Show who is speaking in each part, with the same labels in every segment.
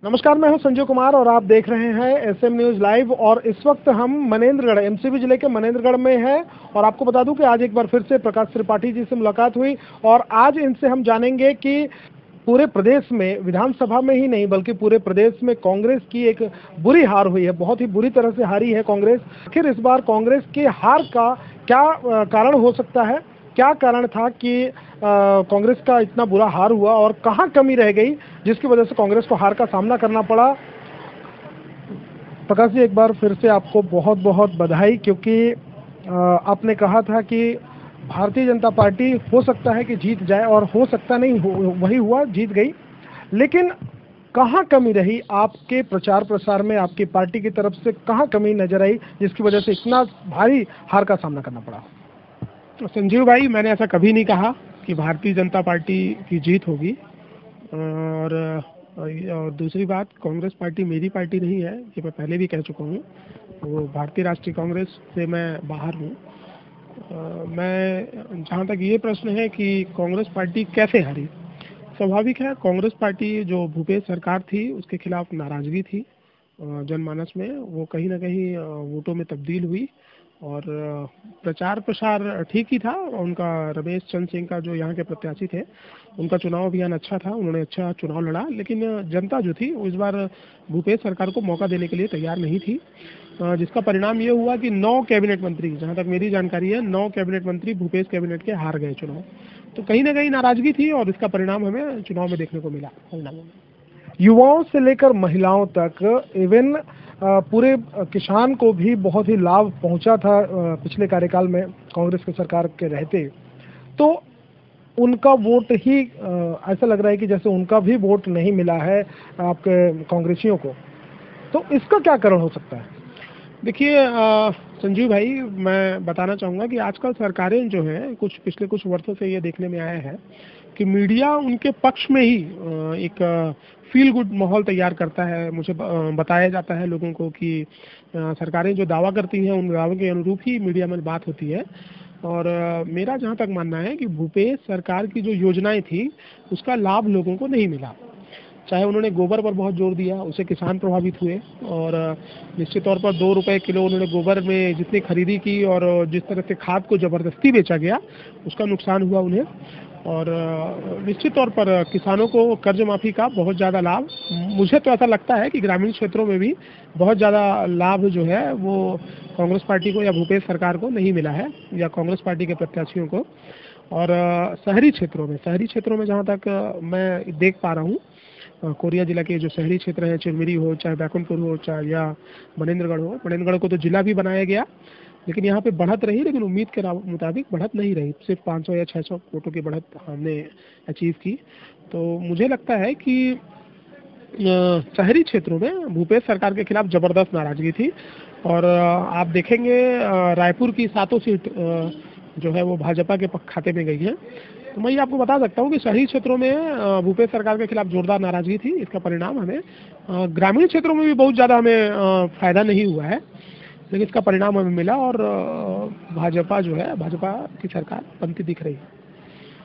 Speaker 1: नमस्कार, मैं हूं संजय कुमार और आप देख रहे हैं एसएम न्यूज लाइव। और इस वक्त हम मनेंद्रगढ़ एमसीबी जिले के मनेंद्रगढ़ में हैं और आपको बता दूं कि आज एक बार फिर से प्रकाश त्रिपाठी जी से मुलाकात हुई और आज इनसे हम जानेंगे कि पूरे प्रदेश में, विधानसभा में ही नहीं बल्कि पूरे प्रदेश में कांग्रेस की एक बुरी हार हुई है, बहुत ही बुरी तरह से हारी है कांग्रेस। आखिर इस बार कांग्रेस की हार का क्या कारण हो सकता है, क्या कारण था कि कांग्रेस का इतना बुरा हार हुआ और कहां कमी रह गई जिसकी वजह से कांग्रेस को हार का सामना करना पड़ा। प्रकाश जी, एक बार फिर से आपको बहुत बहुत बधाई, क्योंकि आपने कहा था कि भारतीय जनता पार्टी हो सकता है कि जीत जाए और हो सकता नहीं वही हुआ, जीत गई। लेकिन कहाँ कमी रही आपके प्रचार प्रसार में, आपकी पार्टी की तरफ से कहाँ कमी नजर आई जिसकी वजह से इतना भारी हार का सामना करना पड़ा?
Speaker 2: संजीव भाई, मैंने ऐसा कभी नहीं कहा कि भारतीय जनता पार्टी की जीत होगी। और दूसरी बात, कांग्रेस पार्टी मेरी पार्टी नहीं है, ये मैं पहले भी कह चुका हूँ। वो भारतीय राष्ट्रीय कांग्रेस से मैं बाहर हूँ। मैं, जहाँ तक ये प्रश्न है कि कांग्रेस पार्टी कैसे हारी, स्वाभाविक है, कांग्रेस पार्टी जो भूपेश सरकार थी उसके खिलाफ नाराजगी थी जनमानस में। वो कहीं ना कहीं वोटों में तब्दील हुई और प्रचार प्रसार ठीक ही था उनका। रमेश चंद्र सिंह का, जो यहाँ के प्रत्याशी थे, उनका चुनाव अभियान अच्छा था, उन्होंने अच्छा चुनाव लड़ा। लेकिन जनता जो थी वो इस बार भूपेश सरकार को मौका देने के लिए तैयार नहीं थी, जिसका परिणाम ये हुआ कि 9 कैबिनेट मंत्री, जहाँ तक मेरी जानकारी है, 9 कैबिनेट मंत्री भूपेश कैबिनेट के हार गए चुनाव। तो कहीं ना कहीं नाराजगी थी और इसका परिणाम हमें चुनाव में देखने को मिला परिणामों में।
Speaker 1: युवाओं से लेकर महिलाओं तक, इवन पूरे किसान को भी बहुत ही लाभ पहुंचा था पिछले कार्यकाल में कांग्रेस की सरकार के रहते। तो उनका वोट ही ऐसा लग रहा है कि जैसे उनका भी वोट नहीं मिला है आपके कांग्रेसियों को। तो इसका क्या कारण हो सकता है?
Speaker 2: देखिए संजीव भाई, मैं बताना चाहूँगा कि आजकल सरकारें जो हैं, पिछले कुछ वर्षों से ये देखने में आया है कि मीडिया उनके पक्ष में ही एक फील गुड माहौल तैयार करता है। मुझे बताया जाता है लोगों को कि सरकारें जो दावा करती हैं उन दावे के अनुरूप ही मीडिया में बात होती है। और मेरा जहाँ तक मानना है कि भूपेश सरकार की जो योजनाएं थी उसका लाभ लोगों को नहीं मिला। चाहे उन्होंने गोबर पर बहुत जोर दिया, उससे किसान प्रभावित हुए, और निश्चित तौर पर 2 रुपये किलो उन्होंने गोबर में जितनी खरीदी की और जिस तरह से खाद को ज़बरदस्ती बेचा गया, उसका नुकसान हुआ उन्हें। और निश्चित तौर पर किसानों को कर्ज माफ़ी का बहुत ज़्यादा लाभ, मुझे तो ऐसा लगता है कि ग्रामीण क्षेत्रों में भी बहुत ज़्यादा लाभ जो है वो कांग्रेस पार्टी को या भूपेश सरकार को नहीं मिला है, या कांग्रेस पार्टी के प्रत्याशियों को। और शहरी क्षेत्रों में जहाँ तक मैं देख पा रहा हूँ, कोरिया जिला के जो शहरी क्षेत्र हैं, चिरमिरी हो, चाहे बैकुंठपुर हो, चाहे या मनेंद्रगढ़ हो, मनेंद्रगढ़ को तो जिला भी बनाया गया, लेकिन यहाँ पे बढ़त रही, लेकिन उम्मीद के मुताबिक बढ़त नहीं रही। सिर्फ 500 या 600 वोटों की बढ़त हमने अचीव की। तो मुझे लगता है कि शहरी क्षेत्रों में भूपेश सरकार के खिलाफ जबरदस्त नाराजगी थी। और आप देखेंगे रायपुर की 7 सीट जो है वो भाजपा के खाते में गई है। तो मैं ये आपको बता सकता हूँ कि शहरी क्षेत्रों में भूपेश सरकार के खिलाफ जोरदार नाराजगी थी। इसका परिणाम हमें ग्रामीण क्षेत्रों में भी बहुत ज़्यादा हमें फायदा नहीं हुआ है, लेकिन इसका परिणाम हमें मिला और भाजपा जो है, भाजपा की सरकार बनती दिख रही है।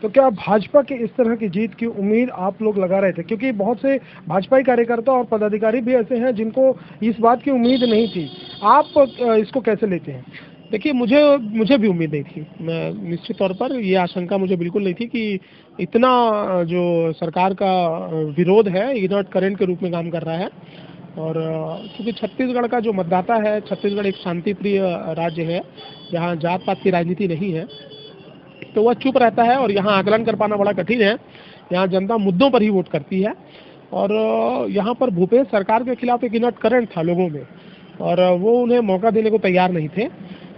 Speaker 1: तो क्या भाजपा की इस तरह की जीत की उम्मीद आप लोग लगा रहे थे? क्योंकि बहुत से भाजपाई कार्यकर्ता और पदाधिकारी भी ऐसे हैं जिनको इस बात की उम्मीद नहीं थी। आप इसको कैसे लेते हैं?
Speaker 2: देखिए, मुझे भी उम्मीद नहीं थी। मैं निश्चित तौर पर ये आशंका मुझे बिल्कुल नहीं थी कि इतना जो सरकार का विरोध है इनॉट करेंट के रूप में काम कर रहा है। और क्योंकि छत्तीसगढ़ का जो मतदाता है, छत्तीसगढ़ एक शांति प्रिय राज्य है, यहाँ जात पात की राजनीति नहीं है, तो वह चुप रहता है और यहाँ आकलन कर पाना बड़ा कठिन है। यहाँ जनता मुद्दों पर ही वोट करती है। और यहाँ पर भूपेश सरकार के खिलाफ एक इनर्ट करंट था लोगों में, और वो उन्हें मौका देने को तैयार नहीं थे,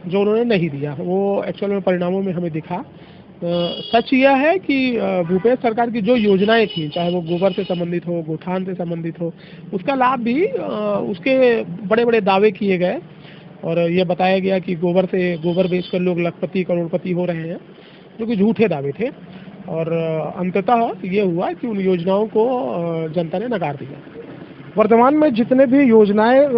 Speaker 2: जो उन्होंने नहीं दिया वो एक्चुअल में परिणामों में हमें दिखा। सच यह है कि भूपेश सरकार की जो योजनाएं थी, चाहे वो गोबर से संबंधित हो, गोठान से संबंधित हो, उसका लाभ भी उसके बड़े बड़े दावे किए गए और ये बताया गया कि गोबर बेचकर लोग लखपति करोड़पति हो रहे हैं, जो कि झूठे दावे थे। और अंततः ये हुआ कि उन योजनाओं को जनता ने नकार दिया।
Speaker 1: वर्तमान में जितने भी योजनाएं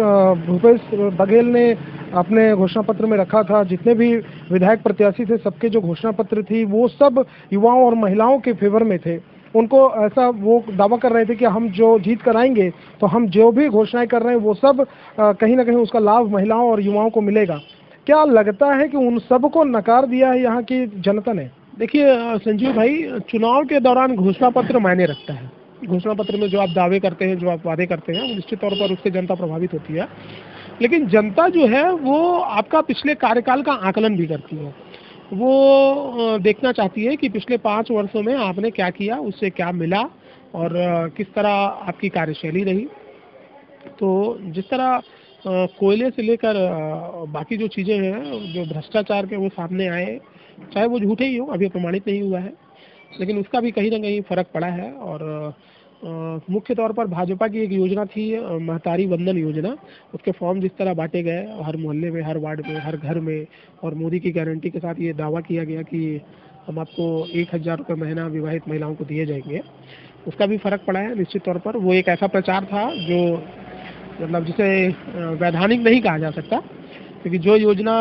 Speaker 1: भूपेश बघेल ने अपने घोषणा पत्र में रखा था, जितने भी विधायक प्रत्याशी थे, सबके जो घोषणा पत्र थी वो सब युवाओं और महिलाओं के फेवर में थे। उनको ऐसा वो दावा कर रहे थे कि हम जो जीत कर आएंगे तो हम जो भी घोषणाएं कर रहे हैं वो सब कहीं ना कहीं उसका लाभ महिलाओं और युवाओं को मिलेगा। क्या लगता है कि उन सबको नकार दिया है यहाँ की जनता ने?
Speaker 2: देखिए संजीव भाई, चुनाव के दौरान घोषणा पत्र मायने रखता है। घोषणा पत्र में जो आप दावे करते हैं, जो आप वादे करते हैं, वो निश्चित तौर पर उससे जनता प्रभावित होती है। लेकिन जनता जो है वो आपका पिछले कार्यकाल का आकलन भी करती है। वो देखना चाहती है कि पिछले 5 वर्षों में आपने क्या किया, उससे क्या मिला और किस तरह आपकी कार्यशैली रही। तो जिस तरह कोयले से लेकर बाकी जो चीज़ें हैं, जो भ्रष्टाचार के वो सामने आए, चाहे वो झूठे ही हो, अभी प्रमाणित नहीं हुआ है, लेकिन उसका भी कहीं ना कहीं फर्क पड़ा है। और मुख्य तौर पर भाजपा की एक योजना थी, महतारी वंदन योजना। उसके फॉर्म जिस तरह बांटे गए हर मोहल्ले में, हर वार्ड में, हर घर में, और मोदी की गारंटी के साथ ये दावा किया गया कि हम आपको 1,000 रुपये महीना विवाहित महिलाओं को दिए जाएंगे, उसका भी फर्क पड़ा है निश्चित तौर पर। वो एक ऐसा प्रचार था जो मतलब जिसे वैधानिक नहीं कहा जा सकता, क्योंकि जो योजना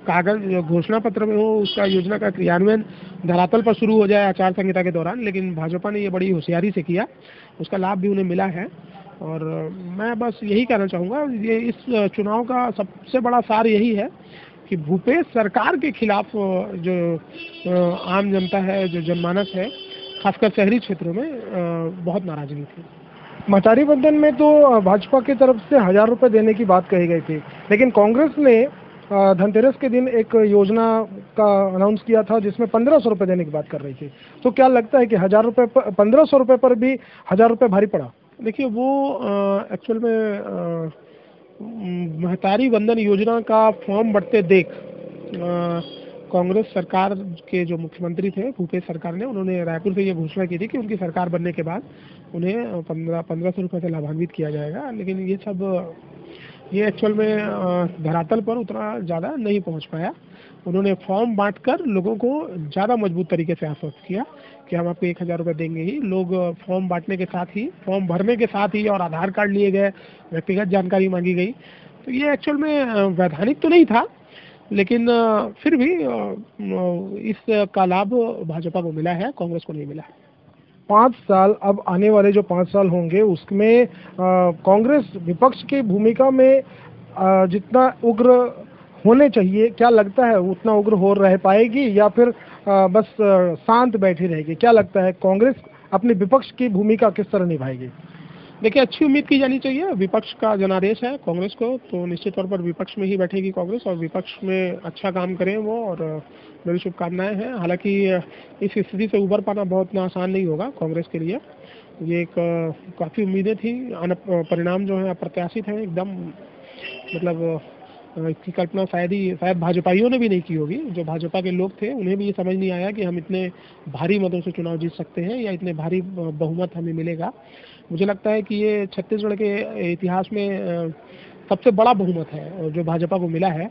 Speaker 2: कागज घोषणा पत्र में हो, उसका योजना का क्रियान्वयन धरातल पर शुरू हो जाए आचार संहिता के दौरान। लेकिन भाजपा ने ये बड़ी होशियारी से किया, उसका लाभ भी उन्हें मिला है। और मैं बस यही कहना चाहूँगा, ये इस चुनाव का सबसे बड़ा सार यही है कि भूपेश सरकार के खिलाफ जो आम जनता है, जो जनमानस है, खासकर शहरी क्षेत्रों में बहुत नाराजगी थी।
Speaker 1: महतारी वंदन में तो भाजपा की तरफ से 1,000 रुपये देने की बात कही गई थी, लेकिन कांग्रेस ने धनतेरस के दिन एक योजना का अनाउंस किया था जिसमें 1,500 रुपये देने की बात कर रही थी। तो क्या लगता है कि 1,000 रुपये पर, 1,500 रुपये पर भी 1,000 रुपये भारी पड़ा?
Speaker 2: देखिए वो एक्चुअल में महतारी वंदन योजना का फॉर्म बढ़ते देख कांग्रेस सरकार के जो मुख्यमंत्री थे भूपेश सरकार ने, उन्होंने रायपुर से ये घोषणा की थी कि उनकी सरकार बनने के बाद उन्हें 1,500 रुपये से लाभान्वित किया जाएगा। लेकिन ये एक्चुअल में धरातल पर उतना ज़्यादा नहीं पहुंच पाया। उन्होंने फॉर्म बांटकर लोगों को ज़्यादा मजबूत तरीके से आश्वस्त किया कि हम आपको 1,000 रुपये देंगे ही। लोग फॉर्म बांटने के साथ ही, फॉर्म भरने के साथ ही, और आधार कार्ड लिए गए, व्यक्तिगत जानकारी मांगी गई। तो ये एक्चुअल में वैधानिक तो नहीं था, लेकिन फिर भी इस का लाभ भाजपा को मिला है, कांग्रेस को नहीं मिला है।
Speaker 1: 5 साल, अब आने वाले जो 5 साल होंगे उसमें कांग्रेस विपक्ष की भूमिका में जितना उग्र होने चाहिए, क्या लगता है उतना उग्र हो रह पाएगी या फिर बस शांत बैठी रहेगी? क्या लगता है कांग्रेस अपनी विपक्ष की भूमिका किस तरह निभाएगी?
Speaker 2: देखिए अच्छी उम्मीद की जानी चाहिए। विपक्ष का जनादेश है कांग्रेस को, तो निश्चित तौर पर विपक्ष में ही बैठेगी कांग्रेस, और विपक्ष में अच्छा काम करें वो, और मेरी शुभकामनाएं हैं। हालांकि इस स्थिति से उबर पाना बहुत आसान नहीं होगा कांग्रेस के लिए। ये एक काफ़ी उम्मीदें थी, परिणाम जो है अप्रत्याशित है एकदम। मतलब इसकी कल्पना शायद भाजपाइयों ने भी नहीं की होगी। जो भाजपा के लोग थे उन्हें भी ये समझ नहीं आया कि हम इतने भारी मतों से चुनाव जीत सकते हैं या इतने भारी बहुमत हमें मिलेगा। मुझे लगता है कि ये छत्तीसगढ़ के इतिहास में सबसे बड़ा बहुमत है जो भाजपा को मिला है।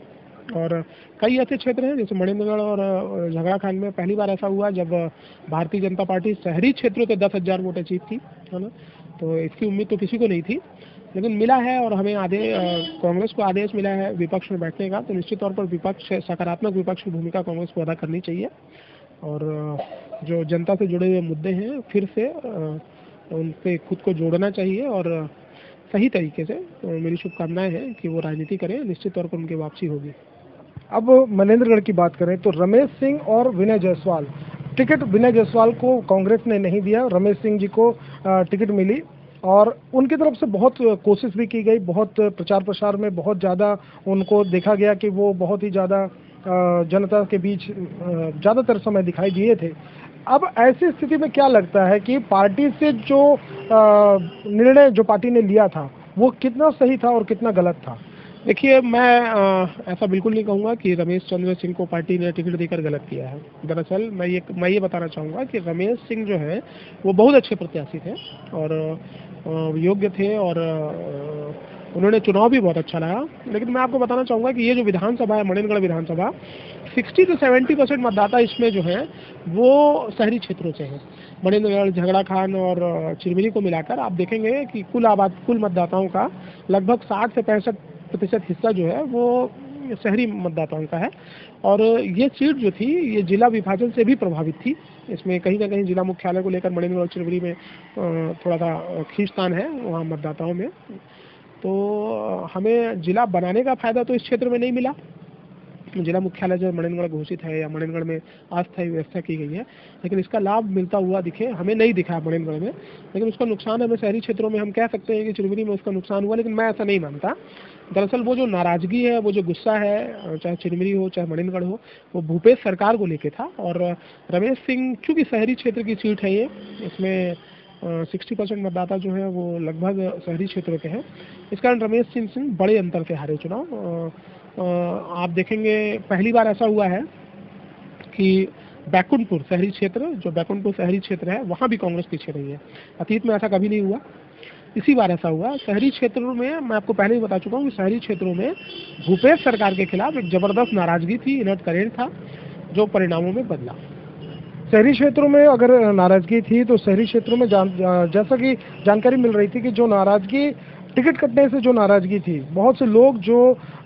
Speaker 2: और कई ऐसे क्षेत्र हैं जैसे मणिनगढ़ और झगड़ाखान में पहली बार ऐसा हुआ जब भारतीय जनता पार्टी शहरी क्षेत्रों से 10,000 वोटें जीती थी, है ना। तो इसकी उम्मीद तो किसी को नहीं थी, लेकिन मिला है। और हमें कांग्रेस को आदेश मिला है विपक्ष में बैठने का, तो निश्चित तौर पर विपक्ष, सकारात्मक विपक्ष की भूमिका कांग्रेस को अदा करनी चाहिए। और जो जनता से जुड़े हुए मुद्दे हैं फिर से उन पे खुद को जोड़ना चाहिए, और सही तरीके से। तो मेरी शुभकामनाएं हैं कि वो राजनीति करें, निश्चित तौर पर उनकी वापसी होगी।
Speaker 1: अब मनेंद्रगढ़ की बात करें तो रमेश सिंह और विनय जायसवाल, टिकट विनय जायसवाल को कांग्रेस ने नहीं दिया, रमेश सिंह जी को टिकट मिली, और उनकी तरफ से बहुत कोशिश भी की गई, बहुत प्रचार प्रसार में बहुत ज़्यादा उनको देखा गया कि वो बहुत ही ज़्यादा जनता के बीच ज़्यादातर समय दिखाई दिए थे। अब ऐसी स्थिति में क्या लगता है कि पार्टी से जो निर्णय जो पार्टी ने लिया था वो कितना सही था और कितना गलत था?
Speaker 2: देखिए मैं ऐसा बिल्कुल नहीं कहूँगा कि रमेश चंद्र सिंह को पार्टी ने टिकट देकर गलत किया है। दरअसल मैं ये बताना चाहूँगा कि रमेश सिंह जो है वो बहुत अच्छे प्रत्याशी थे और योग्य थे, और उन्होंने चुनाव भी बहुत अच्छा लगा। लेकिन मैं आपको बताना चाहूँगा कि ये जो विधानसभा है, मणिनगढ़ विधानसभा, 60 से 70% मतदाता इसमें जो है वो शहरी क्षेत्रों से हैं। मणिनगढ़, झगड़ाखान और चिरमिरी को मिलाकर आप देखेंगे कि कुल मतदाताओं का लगभग 60 से 65% हिस्सा जो है वो ये शहरी मतदाताओं का है। और ये सीट जो थी ये जिला विभाजन से भी प्रभावित थी। इसमें कहीं ना कहीं जिला मुख्यालय को लेकर मणिनगढ़ और चिरबरी में थोड़ा सा खींचतान है वहाँ मतदाताओं में। तो हमें जिला बनाने का फायदा तो इस क्षेत्र में नहीं मिला। जिला मुख्यालय जो मणिनगढ़ घोषित है या मणिनगढ़ में अस्थायी व्यवस्था की गई है, लेकिन इसका लाभ मिलता हुआ दिखे हमें नहीं दिखा मणिनगढ़ में। लेकिन उसका नुकसान हमें शहरी क्षेत्रों में हम कह सकते हैं कि चिरबरी में उसका नुकसान हुआ, लेकिन मैं ऐसा नहीं मानता। दरअसल वो जो नाराजगी है, वो जो गुस्सा है, चाहे चिरबरी हो चाहे मणिनगढ़ हो, वो भूपेश सरकार को लेके था। और रमेश सिंह चूंकि शहरी क्षेत्र की सीट है ये, इसमें 60% मतदाता जो है वो लगभग शहरी क्षेत्रों के हैं। इस कारण रमेश सिंह बड़े अंतर से हारे चुनाव। आप देखेंगे पहली बार ऐसा हुआ है कि बैकुंठपुर शहरी क्षेत्र, जो बैकुंठपुर शहरी क्षेत्र है, वहाँ भी कांग्रेस पीछे रही है। अतीत में ऐसा कभी नहीं हुआ, इसी बार ऐसा हुआ। शहरी क्षेत्रों में मैं आपको पहले ही बता चुका हूँ कि शहरी क्षेत्रों में भूपेश सरकार के खिलाफ एक जबरदस्त नाराजगी थी, इनर्ट करेंट था, जो परिणामों में बदला।
Speaker 1: शहरी क्षेत्रों में अगर नाराजगी थी तो शहरी क्षेत्रों में जैसा कि जानकारी मिल रही थी कि जो नाराजगी टिकट कटने से जो नाराजगी थी, बहुत से लोग जो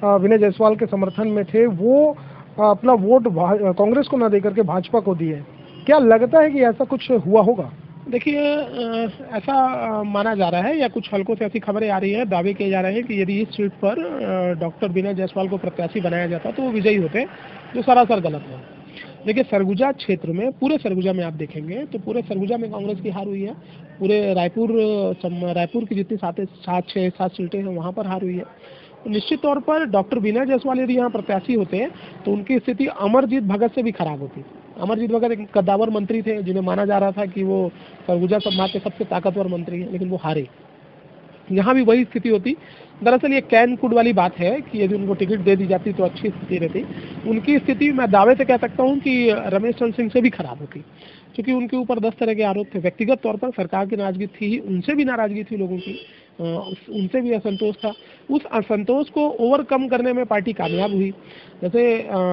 Speaker 1: विनय जायसवाल के समर्थन में थे वो अपना वोट कांग्रेस को ना देकर के भाजपा को दिए। क्या लगता है कि ऐसा कुछ हुआ होगा?
Speaker 2: देखिए, ऐसा माना जा रहा है या कुछ हल्कों से ऐसी खबरें आ रही है, दावे किए जा रहे हैं कि यदि इस सीट पर डॉक्टर विनय जायसवाल को प्रत्याशी बनाया जाता तो वो विजयी होते, जो सरासर गलत है। देखिए, सरगुजा क्षेत्र में, पूरे सरगुजा में आप देखेंगे तो पूरे सरगुजा में कांग्रेस की हार हुई है। पूरे रायपुर की जितनी 7 सीटें हैं वहाँ पर हार हुई है। तो निश्चित तौर पर डॉक्टर विनय जायसवाल यदि यहाँ प्रत्याशी होते तो उनकी स्थिति अमरजीत भगत से भी खराब होती। अमरजीत भगत एक कद्दावर मंत्री थे जिन्हें माना जा रहा था कि वो सरगुजा संभाग के सबसे ताकतवर मंत्री हैं, लेकिन वो हारे। यहाँ भी वही स्थिति होती। दरअसल ये कैन कुड वाली बात है कि यदि उनको टिकट दे दी जाती तो अच्छी स्थिति रहती। उनकी स्थिति मैं दावे से कह सकता हूँ कि रमेश चंद्र सिंह से भी खराब होती, क्योंकि उनके ऊपर 10 तरह के आरोप थे। व्यक्तिगत तौर पर सरकार की नाराजगी थी ही, उनसे भी नाराजगी थी लोगों की, उनसे भी असंतोष था। उस असंतोष को ओवरकम करने में पार्टी कामयाब हुई। जैसे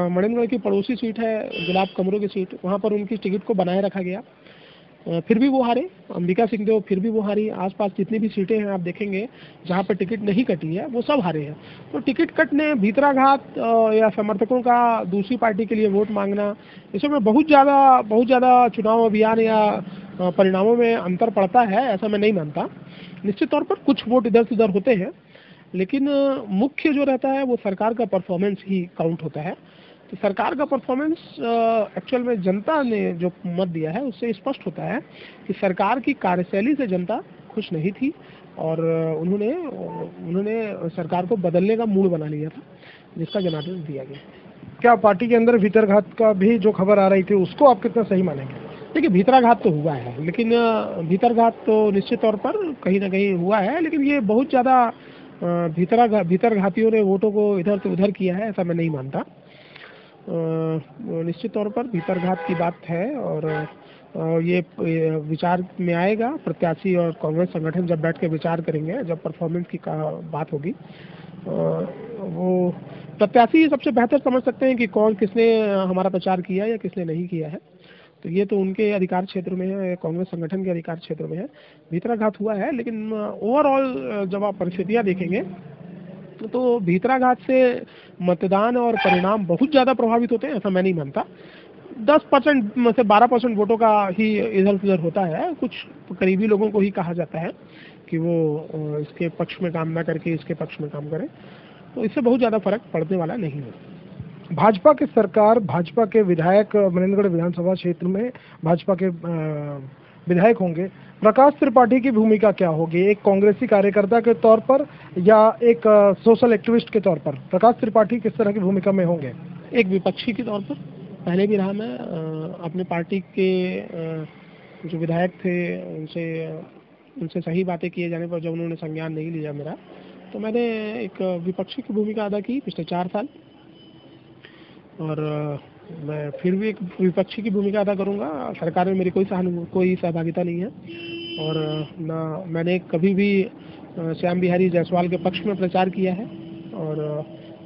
Speaker 2: मणिनगढ़ की पड़ोसी सीट है गुलाब कमरों की सीट, वहाँ पर उनकी टिकट को बनाए रखा गया, फिर भी वो हारे। अंबिका सिंह देव फिर भी वो हारी। आसपास जितनी भी सीटें हैं आप देखेंगे जहाँ पर टिकट नहीं कटी है वो सब हारे हैं। तो टिकट कटने, भीतराघात या समर्थकों का दूसरी पार्टी के लिए वोट मांगना, इसमें बहुत ज़्यादा चुनाव अभियान या परिणामों में अंतर पड़ता है, ऐसा मैं नहीं मानता। निश्चित तौर पर कुछ वोट इधर से उधर होते हैं, लेकिन मुख्य जो रहता है वो सरकार का परफॉर्मेंस ही काउंट होता है। तो सरकार का परफॉर्मेंस एक्चुअल में जनता ने जो मत दिया है उससे स्पष्ट होता है कि सरकार की कार्यशैली से जनता खुश नहीं थी और उन्होंने सरकार को बदलने का मूड बना लिया था, जिसका जनादेश दिया गया।
Speaker 1: क्या पार्टी के अंदर भीतरघात का भी जो खबर आ रही थी उसको आप कितना सही मानेंगे?
Speaker 2: देखिए, भीतराघात तो हुआ है, लेकिन भीतरघात तो निश्चित तौर पर कहीं ना कहीं हुआ है, लेकिन ये बहुत ज़्यादा भीतरघातियों ने वोटों को इधर से उधर किया है, ऐसा मैं नहीं मानता। निश्चित तौर पर भीतरघात की बात है और ये विचार में आएगा। प्रत्याशी और कांग्रेस संगठन जब बैठ के विचार करेंगे, जब परफॉर्मेंस की बात होगी, वो प्रत्याशी सबसे बेहतर समझ सकते हैं कि कौन किसने हमारा प्रचार किया या किसने नहीं किया है। तो ये तो उनके अधिकार क्षेत्र में है, कांग्रेस संगठन के अधिकार क्षेत्र में है। भीतराघात हुआ है, लेकिन ओवरऑल जब आप परिस्थितियाँ देखेंगे तो भीतराघात से मतदान और परिणाम बहुत ज़्यादा प्रभावित होते हैं, ऐसा मैं नहीं मानता। 10% में से 12% वोटों का ही इधर उधर होता है। कुछ करीबी लोगों को ही कहा जाता है कि वो इसके पक्ष में काम ना करके इसके पक्ष में काम करें, तो इससे बहुत ज़्यादा फर्क पड़ने वाला नहीं है।
Speaker 1: भाजपा की सरकार, भाजपा के विधायक मनेंद्रगढ़ विधानसभा क्षेत्र में भाजपा के विधायक होंगे, प्रकाश त्रिपाठी की भूमिका क्या होगी एक कांग्रेसी कार्यकर्ता के तौर पर या एक सोशल एक्टिविस्ट के तौर पर? प्रकाश त्रिपाठी किस तरह की भूमिका में होंगे?
Speaker 2: एक विपक्षी के तौर पर पहले भी रहा। मैं अपने पार्टी के जो विधायक थे उनसे सही बातें किए जाने पर जब उन्होंने संज्ञान नहीं लिया मेरा, तो मैंने एक विपक्षी की भूमिका अदा की पिछले 4 साल, और मैं फिर भी एक विपक्षी की भूमिका अदा करूंगा। सरकार में मेरी कोई सहभागिता नहीं है और ना मैंने कभी भी श्याम बिहारी जायसवाल के पक्ष में प्रचार किया है और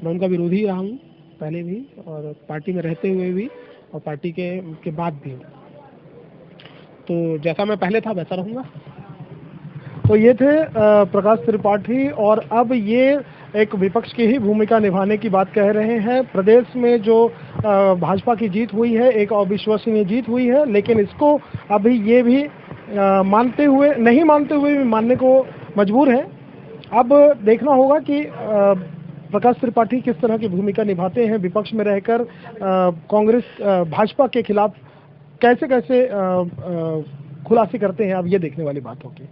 Speaker 2: मैं उनका विरोधी रहा हूँ पहले भी, और पार्टी में रहते हुए भी और पार्टी के बाद भी। तो जैसा मैं पहले था वैसा रहूँगा।
Speaker 1: तो ये थे प्रकाश त्रिपाठी, और अब ये एक विपक्ष की ही भूमिका निभाने की बात कह रहे हैं। प्रदेश में जो भाजपा की जीत हुई है, एक अविश्वसनीय जीत हुई है, लेकिन इसको अभी ये भी नहीं मानते हुए भी मानने को मजबूर है। अब देखना होगा कि प्रकाश त्रिपाठी किस तरह की भूमिका निभाते हैं विपक्ष में रहकर, कांग्रेस भाजपा के खिलाफ कैसे कैसे खुलासे करते हैं। अब ये देखने वाली बात होगी।